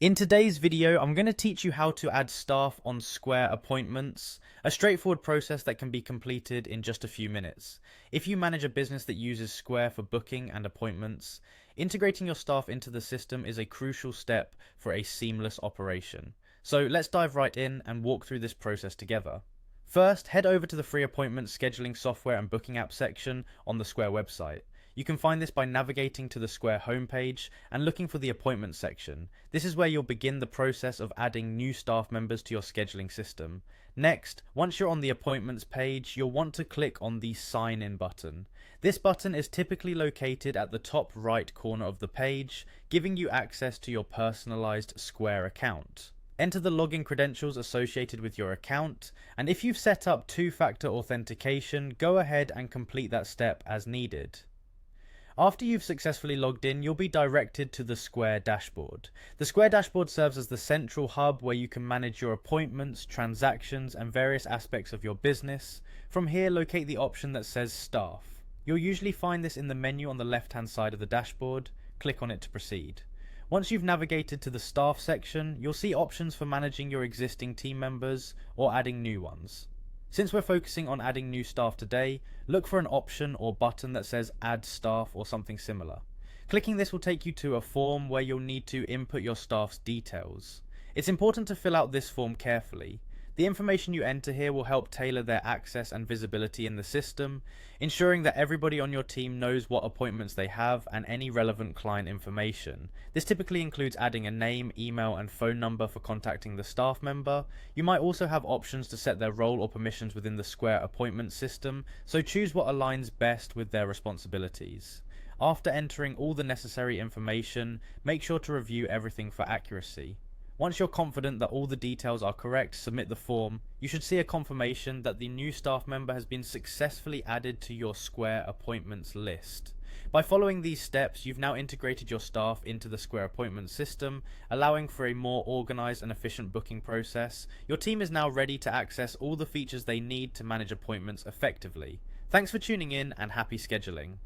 In today's video, I'm going to teach you how to add staff on Square appointments, a straightforward process that can be completed in just a few minutes. If you manage a business that uses Square for booking and appointments, integrating your staff into the system is a crucial step for a seamless operation. So let's dive right in and walk through this process together. First, head over to the free appointment scheduling software and booking app section on the Square website. You can find this by navigating to the Square homepage and looking for the appointment section. This is where you'll begin the process of adding new staff members to your scheduling system. Next, once you're on the appointments page, you'll want to click on the sign in button. This button is typically located at the top right corner of the page, giving you access to your personalized Square account. Enter the login credentials associated with your account, and if you've set up two-factor authentication, go ahead and complete that step as needed. After you've successfully logged in, you'll be directed to the Square dashboard. The Square dashboard serves as the central hub where you can manage your appointments, transactions, and various aspects of your business. From here, locate the option that says Staff. You'll usually find this in the menu on the left-hand side of the dashboard. Click on it to proceed. Once you've navigated to the Staff section, you'll see options for managing your existing team members or adding new ones. Since we're focusing on adding new staff today, look for an option or button that says Add Staff or something similar. Clicking this will take you to a form where you'll need to input your staff's details. It's important to fill out this form carefully. The information you enter here will help tailor their access and visibility in the system, ensuring that everybody on your team knows what appointments they have and any relevant client information. This typically includes adding a name, email, and phone number for contacting the staff member. You might also have options to set their role or permissions within the Square appointment system, so choose what aligns best with their responsibilities. After entering all the necessary information, make sure to review everything for accuracy. Once you're confident that all the details are correct, submit the form. You should see a confirmation that the new staff member has been successfully added to your Square appointments list. By following these steps, you've now integrated your staff into the Square appointment system, allowing for a more organized and efficient booking process. Your team is now ready to access all the features they need to manage appointments effectively. Thanks for tuning in and happy scheduling.